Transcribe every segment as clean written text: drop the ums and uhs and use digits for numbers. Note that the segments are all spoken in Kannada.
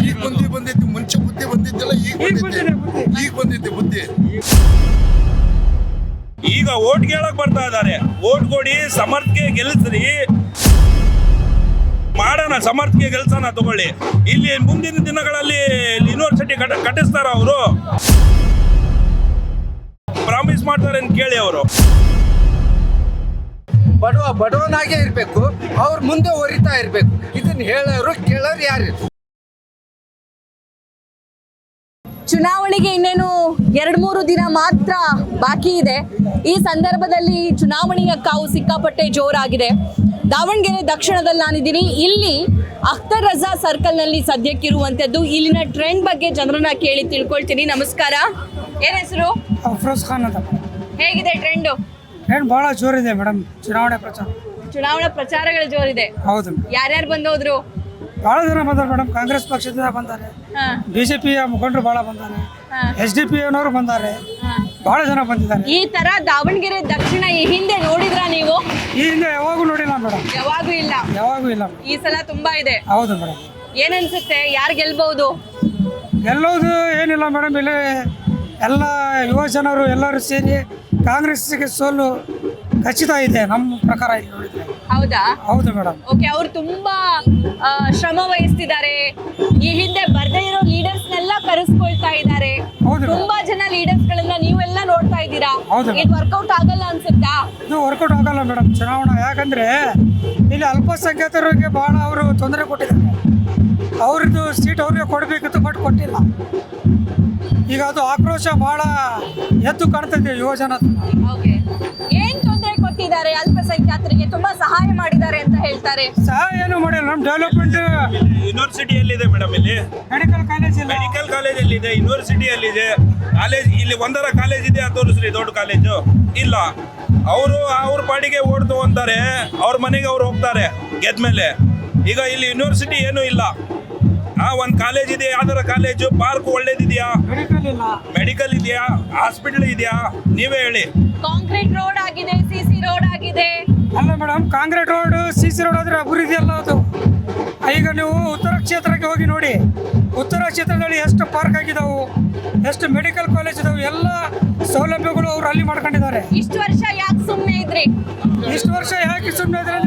ಈಗ ಬಂದೈತಿ. ಮುಂಚೆ ಬುದ್ಧಿ ಬಂದಿದ್ದಿಲ್ಲ, ಈಗ ಬಂದೈತಿ ಬುದ್ಧಿ. ಈಗ ಓಟ್ ಕೇಳಕ್ ಬರ್ತಾ ಇದಾರೆ. ಓಟ್ ಕೊಡಿ, ಸಮರ್ಥ್ಗೆ ಗೆಲ್ಲಿಸ್ರಿ, ಮಾಡೋಣ, ಸಮರ್ಥ್ಗೆ ಗೆಲ್ಸೋಣ ತಗೊಳ್ಳಿ. ಇಲ್ಲಿ ಮುಂದಿನ ದಿನಗಳಲ್ಲಿ ಯೂನಿವರ್ಸಿಟಿ ಕಟ್ಟಿಸ್ತಾರ ಅವರು, ಪ್ರಾಮಿಸ್ ಮಾಡ್ತಾರೆ ಅಂತ ಕೇಳಿ. ಅವರು ಬಡವನಾಗೆ ಇರಬೇಕು, ಅವ್ರ ಮುಂದೆ ಹೊರಿತಾ ಇರಬೇಕು. ಇದನ್ನ ಹೇಳೋರು ಕೇಳೋರು ಯಾರು? ಚುನಾವಣೆಗೆ ಇನ್ನೇನು 2-3 ದಿನ ಮಾತ್ರ ಬಾಕಿ ಇದೆ. ಈ ಸಂದರ್ಭದಲ್ಲಿ ಚುನಾವಣೆಯ ಕಾವು ಸಿಕ್ಕಾಪಟ್ಟೆ ಜೋರಾಗಿದೆ. ದಾವಣಗೆರೆ ದಕ್ಷಿಣದಲ್ಲಿ ನಾನಿದ್ದೀನಿ. ಇಲ್ಲಿ ಅಖ್ತರ್ ರಜಾ ಸರ್ಕಲ್ನಲ್ಲಿ ಸದ್ಯಕ್ಕಿರುವಂಥದ್ದು. ಇಲ್ಲಿನ ಟ್ರೆಂಡ್ ಬಗ್ಗೆ ಜನರನ್ನ ಕೇಳಿ ತಿಳ್ಕೊಳ್ತೀನಿ. ನಮಸ್ಕಾರ, ಏನ್ ಹೆಸರು? ಅಫ್ರೋಜ್ ಖಾನ್ ಅಂತ. ಹೇಗಿದೆ ಟ್ರೆಂಡ್? ಟ್ರೆಂಡ್ ಬಹಳ ಜೋರಿದೆ ಮೇಡಮ್. ಚುನಾವಣಾ ಪ್ರಚಾರಗಳು ಜೋರಿದೆ. ಹೌದು. ಯಾರ್ಯಾರು ಬಂದೋದ್ರು? ಬಹಳ ಜನ ಬಂದಾರೆ ಮೇಡಮ್. ಕಾಂಗ್ರೆಸ್ ಪಕ್ಷದಿಂದ ಬಂದಾರೆ, ಬಿಜೆಪಿಯ ಮುಖಂಡರು ಬಹಳ ಬಂದಾರೆ, SDP ಅನ್ನೋರು ಬಂದಾರೆ, ಬಹಳ ಜನ ಬಂದಿದ್ದಾರೆ. ಈ ತರ ದಾವಣಗೆರೆ ದಕ್ಷಿಣ ಈ ಹಿಂದೆ ನೋಡಿದ್ರಾ ನೀವು? ಈ ಹಿಂದೆ ಯಾವಾಗೂ ನೋಡಿಲ್ಲ ಮೇಡಮ್. ಯಾವಾಗೂ ಇಲ್ಲ. ಈ ಸಲ ತುಂಬಾ ಇದೆ. ಹೌದು ಮೇಡಮ್. ಏನನ್ಸುತ್ತೆ, ಯಾರು ಗೆಲ್ಬಹುದು? ಗೆಲ್ಲೋದು ಏನಿಲ್ಲ ಮೇಡಮ್. ಇಲ್ಲಿ ಎಲ್ಲ ಯುವ ಜನರು ಎಲ್ಲರೂ ಸೇರಿ ಕಾಂಗ್ರೆಸ್ಗೆ ಸೋಲು ಖಚಿತ ಇದೆ ನಮ್ಮ ಪ್ರಕಾರ ಇಲ್ಲಿ ನೋಡಿದ್ರೆ. ಹೌದಾ? ಹೌದು ಮೇಡಮ್. ಓಕೆ, ಅವ್ರು ತುಂಬಾ ಶ್ರಮ ವಹಿಸ್ತಿದ್ದಾರೆ. ಈ ಹಿಂದೆ ಬರ್ದೇ ಇರೋ ಲೀಡರ್ಸ್ ನೆಲ್ಲ ಕರೆಸ್ಕೊಳ್ತಾ ಇದ್ದಾರೆ. ತುಂಬಾ ಜನ ಲೀಡರ್ಸ್ ಗಳನ್ನ ನೀವೆಲ್ಲ ನೋಡ್ತಾ ಇದ್ದೀರಾ. ಇದು ವರ್ಕೌಟ್ ಆಗಲ್ಲ ಅನ್ಸುತ್ತಾ? ಇದು ವರ್ಕೌಟ್ ಆಗಲ್ಲ ಮೇಡಮ್ ಚುನಾವಣಾ. ಯಾಕಂದ್ರೆ ಇಲ್ಲಿ ಅಲ್ಪಸಂಖ್ಯಾತರಿಗೆ ಬಹಳ ಅವರು ತೊಂದರೆ ಕೊಟ್ಟಿದ್ದಾರೆ. ಅವ್ರದ್ದು ಸೀಟ್ ಅವ್ರಿಗೆ ಕೊಡಬೇಕಿತ್ತು, ಬಟ್ ಕೊಟ್ಟಿಲ್ಲ. ಈಗ ಅದು ಆಕ್ರೋಶ ಬಹಳ ಎದ್ದು ಕಾಣ್ತದೆ ಯುವ ಜನ. ಏನ್ ತೊಂದರೆ ಕೊಟ್ಟಿದ್ದಾರೆ? ಅಲ್ಪಸಂಖ್ಯಾತರಿಗೆ ತುಂಬಾ ಸಹಾಯ ಮಾಡಿದ್ದಾರೆ ಅಂತ ಹೇಳ್ತಾರೆ. ಸಹಾಯ ಏನು ಮಾಡಿಲ್ಲ. ನಮ್ ಡೆವಲಪ್ಮೆಂಟ್ ಯೂನಿವರ್ಸಿಟಿಯಲ್ಲಿದೆ ಮೇಡಮ್. ಇಲ್ಲಿ ಮೆಡಿಕಲ್ ಕಾಲೇಜಲ್ಲಿದೆ, ಯೂನಿವರ್ಸಿಟಿಯಲ್ಲಿದೆ. ಕಾಲೇಜ್ ಇಲ್ಲಿ ಒಂದರ ಕಾಲೇಜ್ ಇದೆ, ತೋರಿಸ್ರಿ ದೊಡ್ಡ ಕಾಲೇಜು ಇಲ್ಲ. ಅವರು ಅವ್ರ ಪಾಡಿಗೆ ಓಟ್ ತಗೊಂತಾರೆ, ಅವ್ರ ಮನೆಗೆ ಅವ್ರು ಹೋಗ್ತಾರೆ ಗೆದ್ಮೇಲೆ. ಈಗ ಇಲ್ಲಿ ಯೂನಿವರ್ಸಿಟಿ ಏನೂ ಇಲ್ಲ. ಒಂದ್ ಕಾಲೇಜ್ ಇದೆ, ಯಾವ್ದಾರ ಕಾಲೇಜು, ಪಾರ್ಕ್ ಒಳ್ಳೇದಿದೆಯಾ? ಮೆಡಿಕಲ್ ಇದೆಯಾ? ಹಾಸ್ಪಿಟಲ್ ಇದೆಯಾ? ನೀವೇ ಹೇಳಿ. ಕಾಂಕ್ರೀಟ್ ರೋಡ್ ಆಗಿದೆ, CC ರೋಡ್ ಆಗಿದೆ. ಅಲ್ಲ madam, concrete road, CC road ಆದ್ರೆ ಅಭಿವೃದ್ಧಿ ಅಲ್ಲ ಅದು. ಈಗ ನೀವು ಉತ್ತರ ಕ್ಷೇತ್ರಕ್ಕೆ ಹೋಗಿ ನೋಡಿ. ಉತ್ತರ ಕ್ಷೇತ್ರದಲ್ಲಿ ಎಷ್ಟು ಪಾರ್ಕ್ ಆಗಿದಾವು, ಎಷ್ಟು ಮೆಡಿಕಲ್ ಕಾಲೇಜ್ ಇದಾವೆ, ಎಲ್ಲ ಸೌಲಭ್ಯಗಳು ಅವ್ರು ಅಲ್ಲಿ ಮಾಡ್ಕೊಂಡಿದ್ದಾರೆ. ಇಷ್ಟು ವರ್ಷ ಯಾಕೆ ಸುಮ್ಮನೆ ಇದ್ರಿ? ಇಷ್ಟು ವರ್ಷ ಯಾಕೆ ಸುಮ್ಮನೆ ಇದ್ರೆ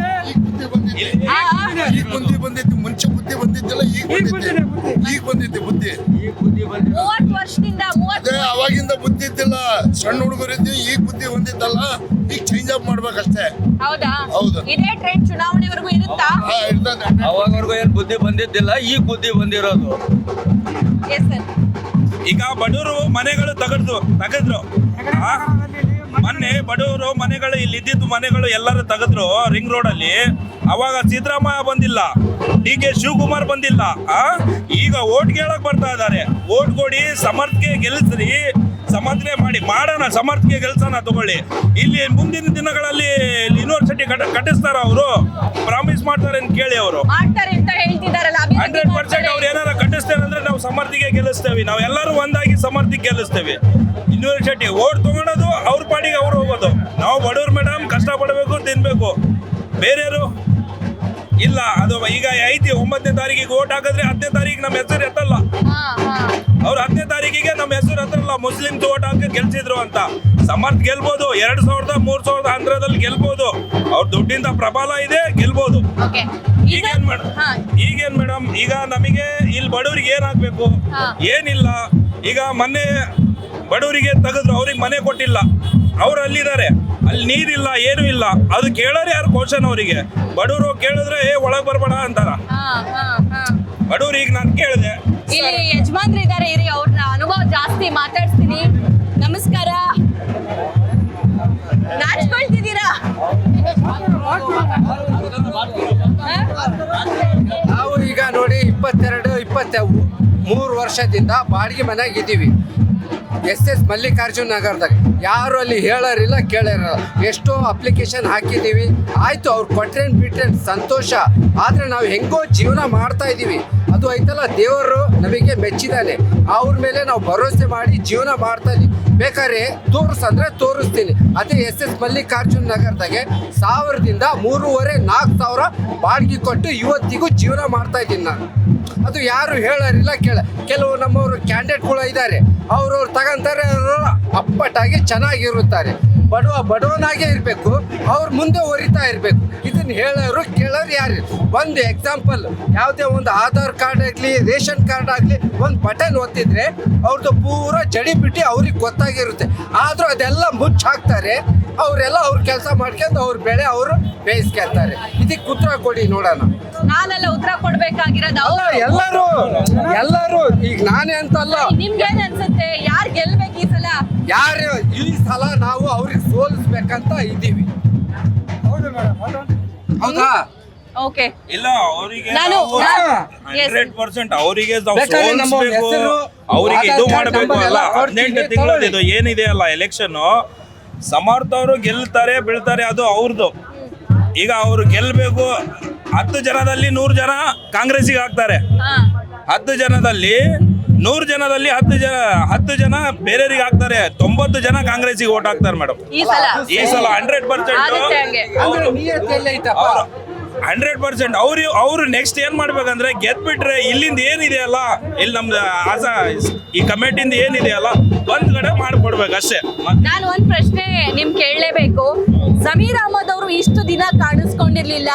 ಈಗ ಬುದ್ಧಿ ಬಂದೈತಿ. ಮುಂಚೆ ಬುದ್ಧಿ ಬಂದಿದ್ದಿಲ್ಲ, ಈಗ ಬಂದೈತಿ ಬುದ್ಧಿ. 30 ವರ್ಷದಿಂದ ಅವಾಗಿಂದ ಬುದ್ಧಿ ಇದ್ದಿಲ್ಲ. ಸಣ್ಣ ಹುಡುಗರಿದ್ವಿ, ಈಗ ಬುದ್ಧಿ ಬಂದಿದ್ದಲ್ಲ. ಈಗ ಚೇಂಜ್ ಅಪ್ ಮಾಡ್ಬೇಕಷ್ಟೇ. ಹೌದಾ? ಹೌದು. ಇದೇ ಟ್ರೆಂಡ್ ಚುನಾವಣೆವರೆಗೂ ಇರುತ್ತಾ? ಅವಾಗವರೆಗೂ ಏನು ಬುದ್ಧಿ ಬಂದಿದ್ದಿಲ್ಲ, ಈಗ ಬುದ್ಧಿ ಬಂದಿರೋದು. ಈಗ ಬಡವರು ಮನೆಗಳು ತೆಗೆದ್ರು. ಮೊನ್ನೆ ಬಡವರು ಮನೆಗಳು ಇಲ್ಲಿ ಇದ್ದಿದ್ದು ಮನೆಗಳು ಎಲ್ಲರೂ ತೆಗೆದ್ರು ರಿಂಗ್ ರೋಡ್ ಅಲ್ಲಿ. ಅವಾಗ ಸಿದ್ದರಾಮಯ್ಯ ಬಂದಿಲ್ಲ, DK ಶಿವಕುಮಾರ್ ಬಂದಿಲ್ಲ. ಈಗ ಓಟ್ ಕೇಳಕ್ ಬರ್ತಾ ಇದಾರೆ. ಓಟ್ ಕೊಡಿ, ಸಮರ್ಥ್ಗೆ ಗೆಲ್ಲಿಸ್ರಿ, ಸಮರ್ಥನೆ ಮಾಡೋಣ, ಸಮರ್ಥ್ಗೆ ಗೆಲ್ಸೋಣ ತಗೊಳ್ಳಿ. ಇಲ್ಲಿ ಮುಂದಿನ ದಿನಗಳಲ್ಲಿ ಯೂನಿವರ್ಸಿಟಿ ಕಟ್ಟಿಸ್ತಾರ ಅವರು, ಪ್ರಾಮಿಸ್ ಮಾಡ್ತಾರೆ ಅಂತ ಕೇಳಿ. ಅವರು 100% ಅವ್ರು ಏನಾರ ಕಟ್ಟಿಸ್ತೇವೆ ಅಂದ್ರೆ ನಾವು ಸಮರ್ಥಿಗೆ ಗೆಲ್ಲಿಸ್ತೇವೆ. ನಾವು ಎಲ್ಲರೂ ಒಂದಾಗಿ ಸಮರ್ಥಿಗೆ ಗೆಲ್ಲಿಸ್ತೇವೆ. ಯೂನಿವರ್ಸಿಟಿ ಓಟ್ ತಗೊಳೋದು, ಅವ್ರ ಪಾಡಿಗೆ ಅವ್ರು ಹೋಗೋದು. ನಾವು ಬಡವ್ರು ಮೇಡಮ್, ಕಷ್ಟ ಪಡಬೇಕು, ತಿನ್ಬೇಕು. ಬೇರೆಯವರು ಇಲ್ಲ. ಅದು ಈಗ ಐತಿ 9ನೇ ತಾರೀಕಿಗೆ ಓಟ್ ಹಾಕಿದ್ರೆ 10ನೇ ತಾರೀಕಿಗೆ ನಮ್ಮ ಹೆಸರು ಎತ್ತಲ್ಲ. ಅವ್ರು 10ನೇ ತಾರೀಕಿಗೆ ನಮ್ಮ ಹೆಸರು ಎತ್ತಲ್ಲ. ಮುಸ್ಲಿಮ್ಸ್ ಓಟ್ ಹಾಕಿ ಗೆಲ್ಸಿದ್ರು ಅಂತ. ಸಮರ್ಥ್ ಗೆಲ್ಬೋದು, 2000, 3000 ಗೆಲ್ಬೋದು. ಅವ್ರ ದುಡ್ಡಿಂದ ಪ್ರಬಲ ಇದೆ, ಗೆಲ್ಬೋದು. ಈಗೇನ್ ಮೇಡಮ್, ಈಗ ನಮಗೆ ಇಲ್ಲಿ ಬಡವರಿಗೆ ಏನ್ ಆಗ್ಬೇಕು? ಏನಿಲ್ಲ. ಈಗ ಮೊನ್ನೆ ಬಡವರಿಗೆ ತೆಗೆದ್ರು, ಅವ್ರಿಗೆ ಮನೆ ಕೊಟ್ಟಿಲ್ಲ. ಅವ್ರು ಅಲ್ಲಿದ್ದಾರೆ, ಅಲ್ಲಿ ನೀರಿಲ್ಲ, ಏನೂ ಇಲ್ಲ. ಅದು ಕೇಳೋರು ಯಾರು? ಕ್ವಶನ್ ಅವರಿಗೆ. ಬಡವರು ಕೇಳಿದ್ರೆ ಒಳಗೆ ಬರ್ಬೇಡ ಅಂತಾರ. ಬಡವ್ರು ಈಗ ನಾನು ಕೇಳಿದೆ. ಇಲ್ಲಿ ಯಜಮಾನ್ರು ಇದ್ದಾರೆ, ಇರಿ, ಅವ್ರನ್ನ ಅನುಭವ ಜಾಸ್ತಿ ಮಾತಾಡ್ತೀನಿ. ನಮಸ್ಕಾರ. ನಾಚ್ಕೊಳ್ತಿದ್ದೀರಾ? ನಾವು ಈಗ ನೋಡಿ 22-23 ವರ್ಷದಿಂದ ಬಾಡಿಗೆ ಮನೆಯಾಗಿದ್ದೀವಿ. SS ಮಲ್ಲಿಕಾರ್ಜುನ್ ನಗರದಾಗ. ಯಾರು ಅಲ್ಲಿ ಹೇಳೋರಿಲ್ಲ, ಕೇಳೋರಿಲ್ಲ. ಎಷ್ಟೋ ಅಪ್ಲಿಕೇಶನ್ ಹಾಕಿದ್ದೀವಿ, ಆಯಿತು, ಅವ್ರು ಕೊಟ್ರೇನು ಬಿಟ್ರೇನು ಸಂತೋಷ. ಆದರೆ ನಾವು ಹೆಂಗೋ ಜೀವನ ಮಾಡ್ತಾ ಇದ್ದೀವಿ. ಅದು ಐತಲ್ಲ, ದೇವರು ನಮಗೆ ಮೆಚ್ಚಿದ್ದಾನೆ. ಅವ್ರ ಮೇಲೆ ನಾವು ಭರವಸೆ ಮಾಡಿ ಜೀವನ ಮಾಡ್ತಾ ಇದ್ದೀವಿ. ಬೇಕಾದ್ರೆ ತೋರಿಸಂದ್ರೆ ತೋರಿಸ್ತೀನಿ. ಅದೇ SS ಮಲ್ಲಿಕಾರ್ಜುನ್ ನಗರದಾಗೆ 1000ದಿಂದ 3,500-4,000 ಬಾಡಿಗೆ ಕೊಟ್ಟು ಇವತ್ತಿಗೂ ಜೀವನ ಮಾಡ್ತಾ ಇದ್ದೀನಿ ನಾನು. ಅದು ಯಾರು ಹೇಳೋರಿಲ್ಲ ಕೆಲವು ನಮ್ಮವರು ಕ್ಯಾಂಡಿಡೇಟ್ಗಳು ಇದ್ದಾರೆ, ಅವ್ರವ್ರು ತಗೊಂತಾರೆ, ಅವರು ಅಪ್ಪಟ್ಟಾಗಿ ಚೆನ್ನಾಗಿರುತ್ತಾರೆ. ಬಡವನಾಗೆ ಇರಬೇಕು, ಅವ್ರು ಮುಂದೆ ಹೊರಿತಾ ಇರಬೇಕು. ಇದನ್ನು ಹೇಳೋರು ಕೇಳೋರು ಯಾರು? ಒಂದು ಎಕ್ಸಾಂಪಲ್, ಯಾವುದೇ ಒಂದು ಆಧಾರ್ ಕಾರ್ಡ್ ಆಗಲಿ ರೇಷನ್ ಕಾರ್ಡ್ ಆಗಲಿ ಒಂದು ಬಟನ್ ಒತ್ತಿದ್ರೆ ಅವ್ರದ್ದು ಪೂರ ಜಡಿ ಬಿಟ್ಟು ಅವ್ರಿಗೆ ಗೊತ್ತಾಗಿರುತ್ತೆ. ಆದರೂ ಅದೆಲ್ಲ ಮುಚ್ಚಿ ಹಾಕ್ತಾರೆ. ಅವರೆಲ್ಲ ಅವ್ರ ಕೆಲಸ ಮಾಡ್ಕೊಂಡು ಅವ್ರ ಬೆಳೆ ಅವರು ಬೇಯಿಸ್ಕೊಳ್ತಾರೆ. ಇದಕ್ಕೆ ಉತ್ತರ ಕೊಡಿ ನೋಡೋಣ. ನಾನೆಲ್ಲ ಉತ್ತರ ಕೊಡ್ಬೇಕಾಗಿರೋದು ಅಲ್ಲ, ಎಲ್ಲರೂ ಈಗ ನಾನೇ ಅಂತಲ್ಲ, ನಿಮ್ಗೇನ್ ಅನ್ಸುತ್ತೆ? ಯಾರು ಗೆಲ್ಬೇಕು ಈ ಸಲ? ಯಾರು ಈ ಸಲ ನಾವು ಅವ್ರಿಗೆ ಸೋಲಿಸ್ಬೇಕಂತ ಇದ್ದೀವಿ. ಹೌದು ಮೇಡಮ್, ಹೌದಾ? ಓಕೆ, ಇಲ್ಲ ಅವರಿಗೆ ನಾನು- 100% ಅವರಿಗೆ ಬೇಕಾದ್ರೆ ನಮ್ಮ ಹೆಸರು, ಅವರಿಗೆ ಇದು ಆಧಾರ್ ಕಾರ್ಡ್ ಮಾಡಬೇಕು ನಂಬರ್ ಅಲ್ಲ. ಎಲ್ಲ 18 ತಿಂಗಳದ್ದು ಇದು ಏನಿದೆ ಅಲ್ಲ ಎಲೆಕ್ಷನ್, ಸಮರ್ಥ ಅವರು ಗೆಲ್ತಾರೆ ಬೀಳ್ತಾರೆ ಅದು ಅವ್ರದ್ದು. ಈಗ ಅವರು ಗೆಲ್ಬೇಕು. 10 ಜನದಲ್ಲಿ 100 ಜನ ಕಾಂಗ್ರೆಸ್ಸಿಗೆ ಹಾಕ್ತಾರೆ. 10 ಜನದಲ್ಲಿ 100 ಜನದಲ್ಲಿ 10 ಜನ ಬೇರೆಯವ್ರಿಗೆ ಹಾಕ್ತಾರೆ. 90 ಜನ ಕಾಂಗ್ರೆಸ್ಸಿಗೆ ಓಟ್ ಹಾಕ್ತಾರೆ ಮೇಡಮ್ ಈ ಸಲ ಈ ಸಲ 100%. ಆಗುತ್ತೆ ಹಂಗೆ. ಅಂದ್ರೆ ನಿಯತ್ತೆಲ್ಲ ಐತಪ್ಪ. 100% ಅವ್ರು ನೆಕ್ಸ್ಟ್ ಏನ್ ಮಾಡ್ಬೇಕಂದ್ರೆ ಗೆದ್ಬಿಟ್ರೆ ಇಲ್ಲಿಂದ ಏನಿದೆ ಅಲ್ಲ, ಇಲ್ಲಿ ನಮ್ದು ಈ ಕಮಿಟಿಯಿಂದ ಏನಿದೆ ಅಲ್ಲ ಒಂದ್ ಕಡೆ ಮಾಡ್ಕೊಡ್ಬೇಕು ಅಷ್ಟೇ. ನಾನು ಒಂದ್ ಪ್ರಶ್ನೆ ನಿಮ್ ಕೇಳಲೇಬೇಕು. ಸಮೀರ್ ಅಹಮದ್ ಅವರು ಇಷ್ಟು ದಿನ ಕಾಣಿಸ್ಕೊಂಡಿರ್ಲಿಲ್ಲ,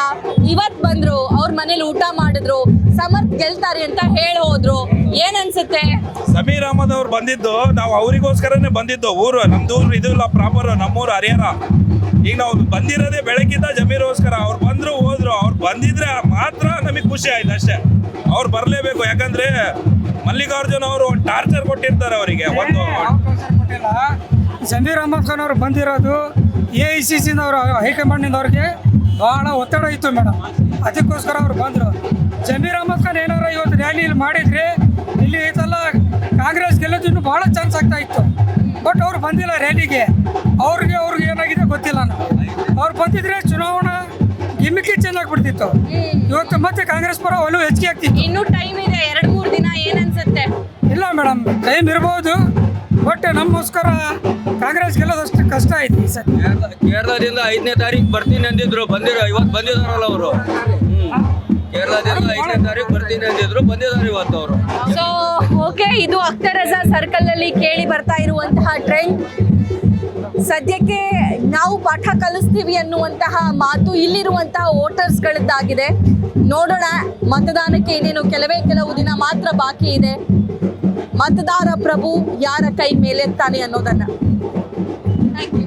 ಇವತ್ ಬಂದ್ರು, ಅವ್ರ ಮನೇಲಿ ಊಟ ಮಾಡಿದ್ರು, ಸಮರ್ಥ್ ಗೆಲ್ತಾರೆ ಅಂತ ಹೇಳಿ ಹೋದ್ರು. ಏನ್ ಅನ್ಸುತ್ತೆ? ಸಮೀರ್ ಅಹಮದ್ ಅವ್ರು ಬಂದಿದ್ದು ನಾವು ಅವರಿಗೋಸ್ಕರನೇ ಬಂದಿದ್ದು. ನಮ್ದು ಊರು ಇದು ಇಲ್ಲ, ಪ್ರಾಪರ್ ನಮ್ಮೂರು ಹರಿಹರ. ಈಗ ನಾವು ಬಂದಿರೋದೇ ಬೆಳಗ್ಗಿಂದ ಜಮೀರ್ಗೋಸ್ಕರ. ಅವ್ರು ಬಂದ್ರು ಹೋದ್ರು. ಅವ್ರು ಬಂದಿದ್ರೆ ಮಾತ್ರ ನಮಗೆ ಖುಷಿ ಆಯ್ತು ಅಷ್ಟೇ. ಅವ್ರು ಬರಲೇಬೇಕು, ಯಾಕಂದ್ರೆ ಮಲ್ಲಿಕಾರ್ಜುನ್ ಅವರು ಒಂದು ಟಾರ್ಚರ್ ಕೊಟ್ಟಿರ್ತಾರೆ ಅವರಿಗೆ. ಒಂದು ಕೊಟ್ಟಿಲ್ಲ. ಸಮೀರ್ ಅಹಮದ್ ಖಾನ್ ಅವರು ಬಂದಿರೋದು AICC-ನವರು ಹೈಕಮಾಂಡ್ನಿಂದ ಅವ್ರಿಗೆ ಭಾಳ ಒತ್ತಡ ಇತ್ತು ಮೇಡಮ್, ಅದಕ್ಕೋಸ್ಕರ ಅವ್ರು ಬಂದರು. ಸಮೀರ್ ಅಹಮದ್ ಖಾನ್ ಏನಾದ್ರು ಇವತ್ತು ರ್ಯಾಲಿ ಇಲ್ಲಿ ಮಾಡಿದ್ರೆ ಇಲ್ಲಿ ಇದೆಲ್ಲ ಕಾಂಗ್ರೆಸ್ ಗೆಲ್ಲೋದು ಇನ್ನೂ ಭಾಳ ಚಾನ್ಸ್ ಆಗ್ತಾ ಇತ್ತು. ಬಟ್ ಅವ್ರು ಬಂದಿಲ್ಲ ರ್ಯಾಲಿಗೆ. ಅವ್ರಿಗೆ ಏನಾಗಿದೆ ಗೊತ್ತಿಲ್ಲ. ಅವ್ರು ಬಂದಿದ್ರೆ ಚುನಾವಣಾ ಗಿಮಿಕಿ ಚೇಂಜ್ ಆಗ್ಬಿಡ್ತಿತ್ತು. ಇವತ್ತು ಮತ್ತೆ ಕಾಂಗ್ರೆಸ್ ಪರ ಒಲವು ಹೆಚ್ಚಿಗೆ ಆಗ್ತಿತ್ತು. ಇನ್ನೂ ಟೈಮ್ ಇದೆ, 2-3 ದಿನ. ಏನ್ ಅನ್ಸುತ್ತೆ? ಇಲ್ಲ ಮೇಡಮ್, ಟೈಮ್ ಇರ್ಬೋದು, ಬಟ್ ನಮಗೋಸ್ಕರ ಕಾಂಗ್ರೆಸ್ ಗೆಲ್ಲೋದಷ್ಟು ಕಷ್ಟ ಐತಿ ಈ ಸರಿ. ಕೇರಳದಿಂದ 5ನೇ ತಾರೀಕು ಬರ್ತೀನಿ ಅಂದಿದ್ರು, ಇವತ್ತು ಬಂದಿದಾರಲ್ಲ ಅವರು. ಕೇರಳದಿಂದ 5ನೇ ತಾರೀಕು ಬರ್ತೀನಿ ಅಂದಿದ್ರು, ಬಂದಿದ್ದಾರೆ ಇವತ್ತು ಅವರು. ಸೊ ಓಕೆ, ಇದು ಅಖ್ತರ್ ರಜಾ ಸರ್ಕಲ್ ಅಲ್ಲಿ ಕೇಳಿ ಬರ್ತಾ ಇರುವಂತಹ ಟ್ರೆಂಡ್. ಸದ್ಯಕ್ಕೆ ನಾವು ಪಾಠ ಕಲಿಸ್ತೀವಿ ಅನ್ನುವಂತಹ ಮಾತು ಇಲ್ಲಿರುವಂತಹ ವೋಟರ್ಸ್ಗಳದ್ದಾಗಿದೆ. ನೋಡೋಣ, ಮತದಾನಕ್ಕೆ ಇನ್ನೇನು ಕೆಲವು ದಿನ ಮಾತ್ರ ಬಾಕಿ ಇದೆ. ಮತದಾರ ಪ್ರಭು ಯಾರ ಕೈ ಮೇಲೆತ್ತಾನೆ ಅನ್ನೋದನ್ನ. Thank you.